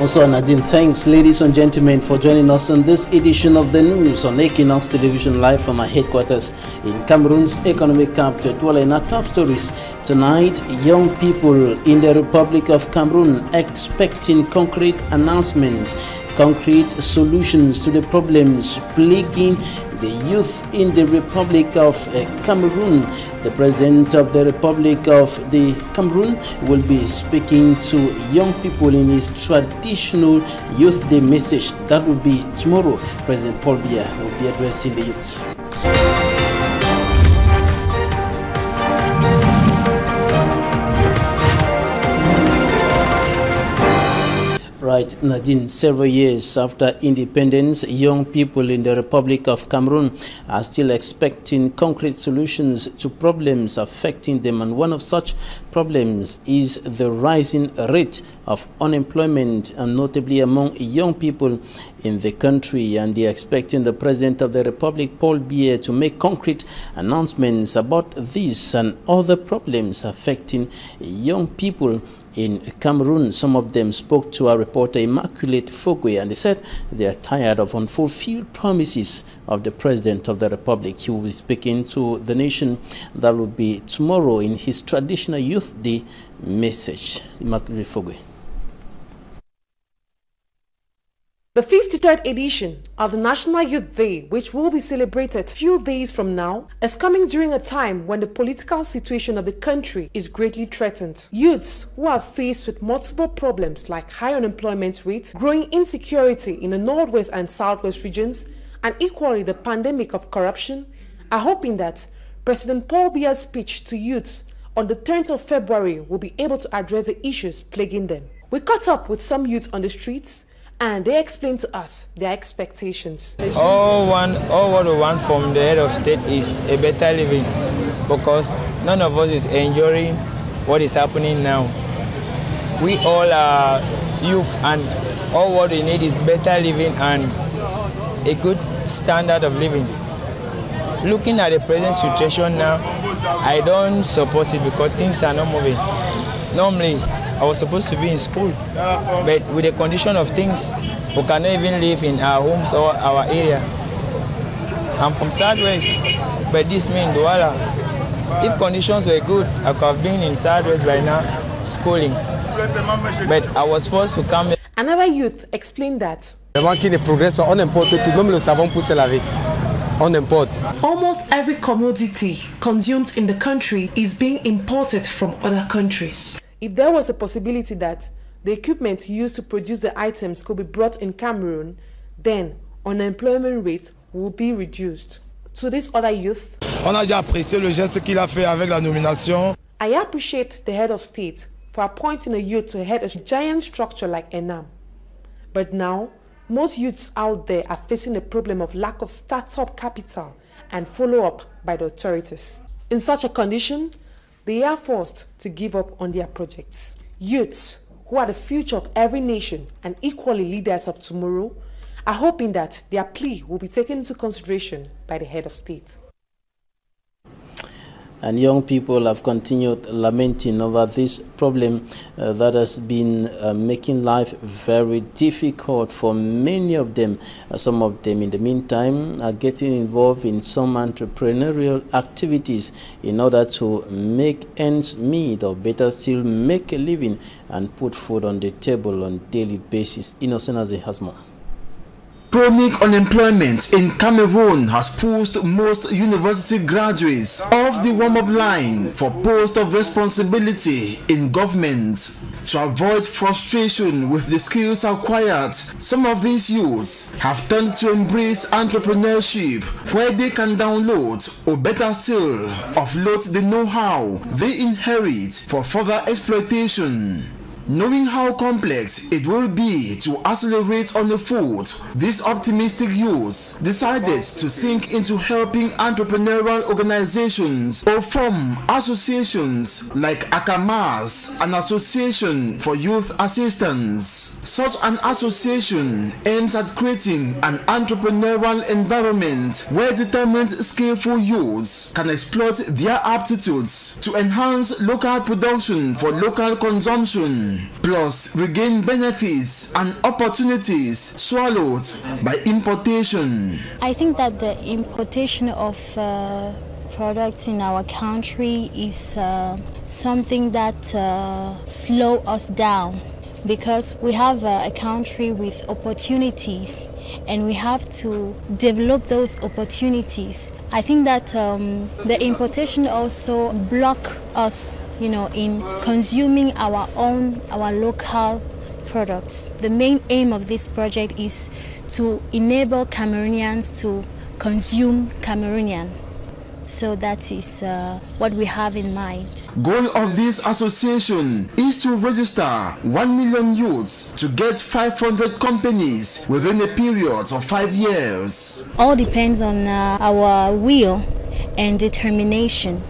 Also, Nadine, thanks, ladies and gentlemen, for joining us on this edition of the news on Equinox Television, live from our headquarters in Cameroon's economic capital. Dwell in our top stories tonight. Young people in the Republic of Cameroon expecting concrete announcements, concrete solutions to the problems plaguing the youth in the Republic of Cameroon. The President of the Republic of the Cameroon will be speaking to young people in his traditional Youth Day message. That will be tomorrow. President Paul Biya will be addressing the youths. Right, Nadine, several years after independence, young people in the Republic of Cameroon are still expecting concrete solutions to problems affecting them, and one of such problems is the rising rate of unemployment, and notably among young people in the country. And they are expecting the President of the Republic, Paul Biya, to make concrete announcements about this and other problems affecting young people in Cameroon. Some of them spoke to our reporter Immaculate Fogwe, and they said they are tired of unfulfilled promises of the President of the Republic. He will be speaking to the nation. That will be tomorrow in his traditional Youth Day message. Immaculate Fogwe. The 53rd edition of the National Youth Day, which will be celebrated a few days from now, is coming during a time when the political situation of the country is greatly threatened. Youths who are faced with multiple problems like high unemployment rate, growing insecurity in the northwest and southwest regions, and equally the pandemic of corruption, are hoping that President Paul Biya's speech to youths on the 10th of February will be able to address the issues plaguing them. We caught up with some youths on the streets, and they explained to us their expectations. All what we want from the head of state is a better living, because none of us is enjoying what is happening now. We all are youth, and all what we need is better living and a good standard of living. Looking at the present situation now, I don't support it because things are not moving. Normally, I was supposed to be in school, but with the condition of things, we cannot even live in our homes or our area. I'm from Southwest, but this means Douala. If conditions were good, I could have been in Southwest by now, schooling. But I was forced to come. Another youth explained that Almost every commodity consumed in the country is being imported from other countries. If there was a possibility that the equipment used to produce the items could be brought in Cameroon, then unemployment rate will be reduced. To this other youth, On a déjà apprécié le geste qu'il a fait avec la nomination. I appreciate the head of state for appointing a youth to head a giant structure like ENAM. But now, most youths out there are facing the problem of lack of startup capital and follow-up by the authorities. In such a condition, they are forced to give up on their projects. Youths, who are the future of every nation and equally leaders of tomorrow, are hoping that their plea will be taken into consideration by the head of state. And young people have continued lamenting over this problem that has been making life very difficult for many of them. Some of them, in the meantime, are getting involved in some entrepreneurial activities in order to make ends meet, or better still, make a living and put food on the table on a daily basis. Innocent as has more. Chronic unemployment in Cameroon has pushed most university graduates off the warm-up line for posts of responsibility in government. To avoid frustration with the skills acquired, some of these youths have turned to embrace entrepreneurship, where they can download, or better still, offload the know-how they inherit for further exploitation. Knowing how complex it will be to accelerate on the foot, these optimistic youths decided to sink into helping entrepreneurial organizations or form associations like ACAMAS, an association for youth assistance. Such an association aims at creating an entrepreneurial environment where determined, skillful youths can exploit their aptitudes to enhance local production for local consumption, plus regain benefits and opportunities swallowed by importation. I think that the importation of products in our country is something that slows us down, because we have a country with opportunities and we have to develop those opportunities. I think that the importation also blocks us, in consuming our local products. The main aim of this project is to enable Cameroonians to consume Cameroonian. So that is what we have in mind. Goal of this association is to register 1 million youths to get 500 companies within a period of 5 years. All depends on our will and determination.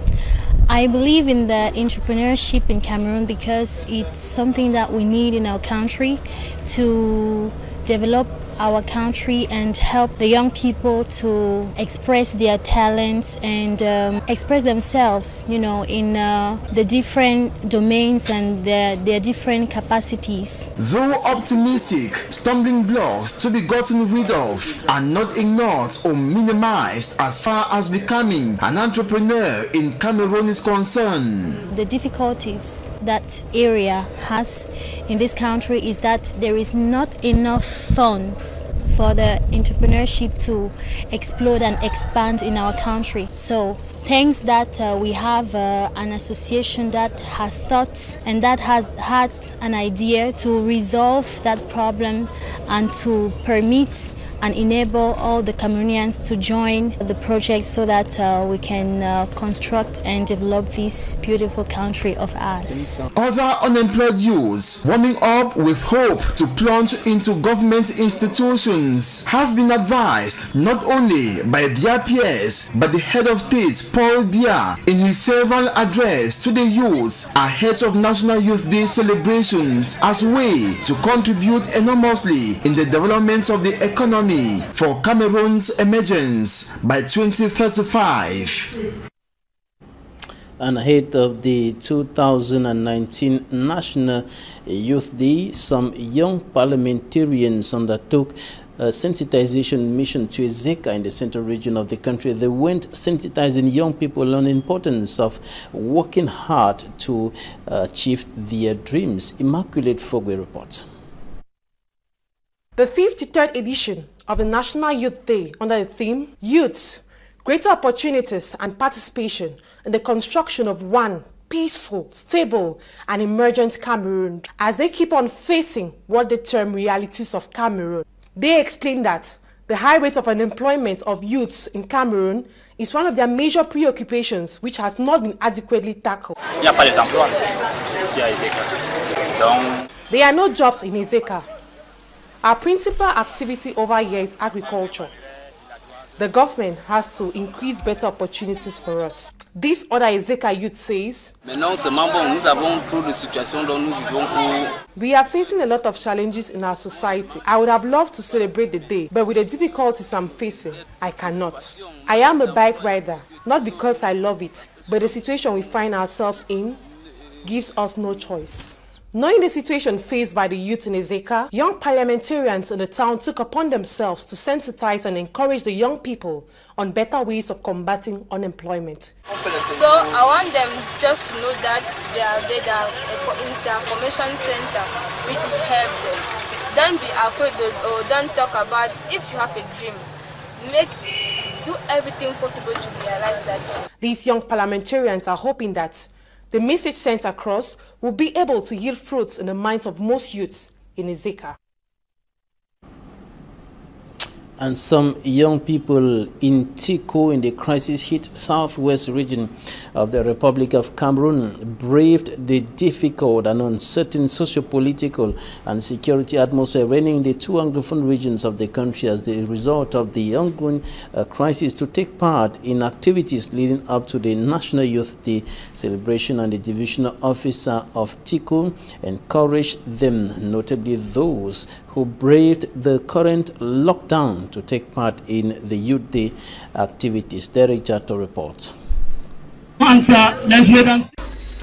I believe in the entrepreneurship in Cameroon because it's something that we need in our country to develop our country and help the young people to express their talents and express themselves, in the different domains and their different capacities. Though optimistic, stumbling blocks to be gotten rid of are not ignored or minimized as far as becoming an entrepreneur in Cameroon is concerned. The difficulties that area has in this country is that there is not enough funds for the entrepreneurship to explode and expand in our country. So thanks that we have an association that has thought and that has had an idea to resolve that problem and to permit and enable all the Cameroonians to join the project so that we can construct and develop this beautiful country of ours. Other unemployed youths warming up with hope to plunge into government institutions have been advised not only by their peers but the head of state, Paul Biya, in his several address to the youths ahead of National Youth Day celebrations as a way to contribute enormously in the development of the economy for Cameroon's emergence by 2035. And ahead of the 2019 National Youth Day, some young parliamentarians undertook a sensitization mission to Ezeka in the central region of the country. They went sensitizing young people on the importance of working hard to achieve their dreams. Immaculate Fogwe reports. The 53rd edition of the National Youth Day under the theme Youths, Greater Opportunities and Participation in the Construction of One Peaceful, Stable and Emergent Cameroon, as they keep on facing what they term realities of Cameroon. They explain that the high rate of unemployment of youths in Cameroon is one of their major preoccupations which has not been adequately tackled. There are no jobs in Ezeka. Our principal activity over here is agriculture. The government has to increase better opportunities for us. This other Ezeka youth says, we are facing a lot of challenges in our society. I would have loved to celebrate the day, but with the difficulties I'm facing, I cannot. I am a bike rider, not because I love it, but the situation we find ourselves in gives us no choice. Knowing the situation faced by the youth in Ezeka, young parliamentarians in the town took upon themselves to sensitize and encourage the young people on better ways of combating unemployment. So I want them just to know that they are there in the information center, which will help them. Don't be afraid or don't talk about if you have a dream. Do everything possible to realize that dream. These young parliamentarians are hoping that the message sent across will be able to yield fruits in the minds of most youths in Ezeka. And some young people in Tiko in the crisis-hit southwest region of the Republic of Cameroon braved the difficult and uncertain socio-political and security atmosphere reigning in the two Anglophone regions of the country as the result of the ongoing crisis to take part in activities leading up to the National Youth Day celebration. And the divisional officer of Tiko encouraged them, notably those who braved the current lockdown, to take part in the Youth Day activities. Derek Jato reports.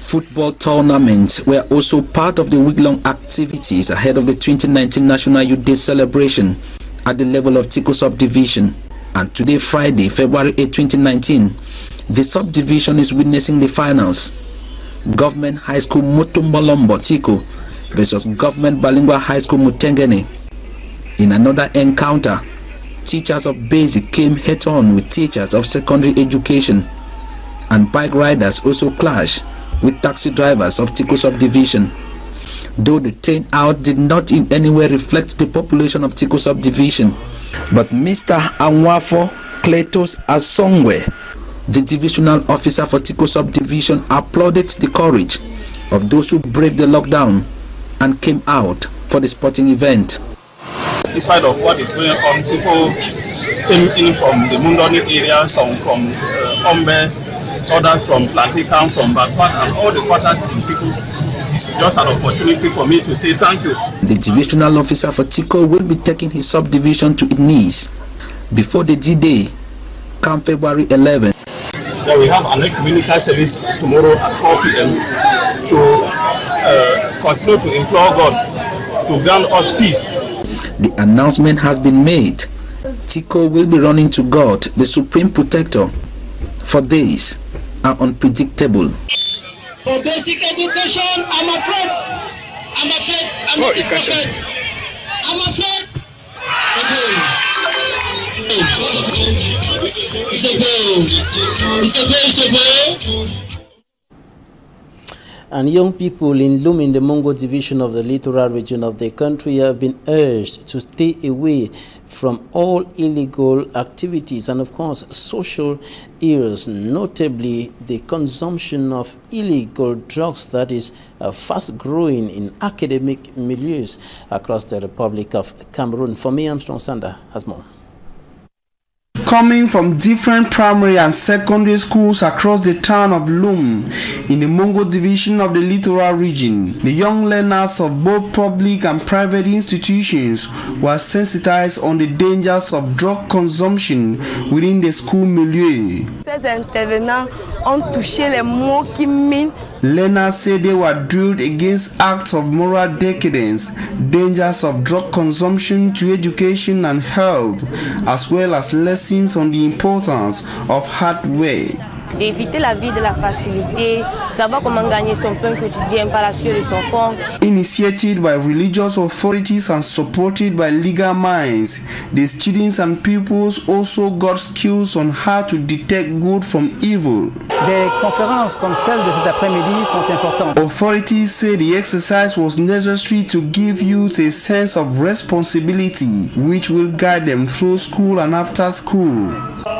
Football tournaments were also part of the week-long activities ahead of the 2019 National Youth Day celebration at the level of Tiko subdivision. And today, Friday, February 8, 2019, the subdivision is witnessing the finals. Government High School Mutumbolombo Tiko versus Government Bilingual High School Mutengene. In another encounter, teachers of basic came head-on with teachers of secondary education, and bike riders also clashed with taxi drivers of Tiko subdivision. Though the turnout did not in any way reflect the population of Tiko subdivision, but Mr. Anwafo Kletos Asongwe, the divisional officer for Tiko subdivision, applauded the courage of those who braved the lockdown and came out for the sporting event. Despite of what is going on, people came in from the Mundoni area, some from Ombe, others from Plantican, from Bakwan, and all the quarters in Tiko. It's just an opportunity for me to say thank you. The divisional officer for Tiko will be taking his subdivision to its knees before the D-Day, come February 11. Then we have an ecumenical service tomorrow at 4 p.m. to continue to implore God to grant us peace. The announcement has been made. Tiko will be running to God, the Supreme Protector, for days are unpredictable. For basic education, I'm afraid. And young people in Lum in the Mongo division of the littoral region of the country have been urged to stay away from all illegal activities and, of course, social ills, notably the consumption of illegal drugs that is fast growing in academic milieus across the Republic of Cameroon. For me, Armstrong Sander has more. Coming from different primary and secondary schools across the town of Lum in the Mongo division of the littoral region, the young learners of both public and private institutions were sensitized on the dangers of drug consumption within the school milieu. Ces intervenants ont touché les mots qui minent. Learners said they were drilled against acts of moral decadence, dangers of drug consumption to education and health, as well as lessons on the importance of hard work. D'éviter la vie de la facilité, savoir comment gagner son pain quotidien par la sueur de son front. Initiated by religious authorities and supported by legal minds, the students and pupils also got skills on how to detect good from evil. Des conférences comme celle de cet après-midi sont importantes. Authorities say the exercise was necessary to give youth a sense of responsibility, which will guide them through school and after school.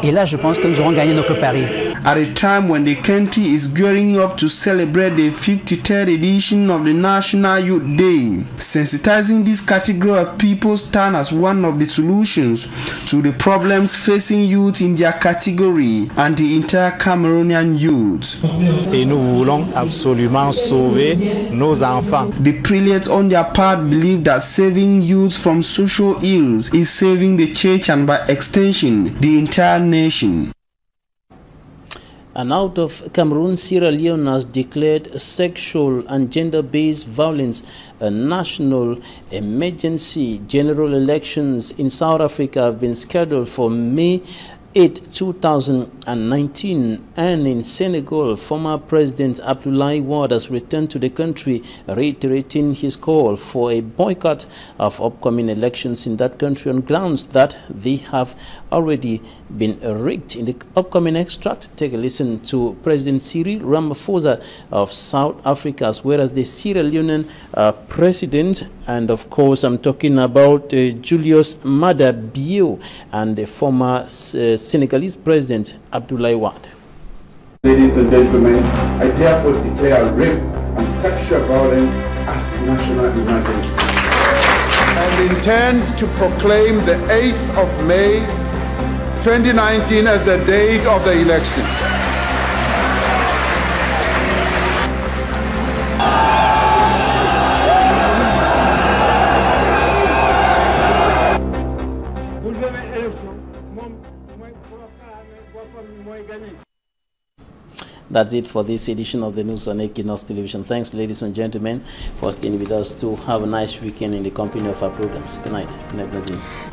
Et là, je pense que nous aurons gagné notre pari. At a time when the country is gearing up to celebrate the 53rd edition of the National Youth Day, sensitizing this category of people stand as one of the solutions to the problems facing youth in their category and the entire Cameroonian youth. Et nous voulons absolument sauver nos enfants. The prelates on their part believe that saving youth from social ills is saving the church and by extension the entire nation. And out of Cameroon, Sierra Leone has declared sexual and gender-based violence a national emergency. General elections in South Africa have been scheduled for May 8, 2019, and in Senegal, former President Abdoulaye Wade has returned to the country, reiterating his call for a boycott of upcoming elections in that country on grounds that they have already been rigged. In the upcoming extract, take a listen to President Cyril Ramaphosa of South Africa, as well as the Sierra Leonean president, and of course I'm talking about Julius Maada Bio and the former Senegalese President Abdoulaye Wade. Ladies and gentlemen, I therefore declare rape and sexual violence as national emergency. And intend to proclaim the 8th of May 2019 as the date of the election. That's it for this edition of the news on Equinox Television. Thanks, ladies and gentlemen, for staying with us. To have a nice weekend in the company of our programs. Good night.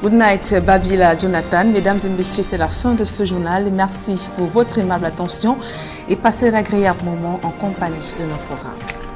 Good night, Babila, Jonathan. Mesdames et messieurs, c'est la fin de ce journal. Merci pour votre aimable attention et passez un agréable moment en compagnie de nos programmes.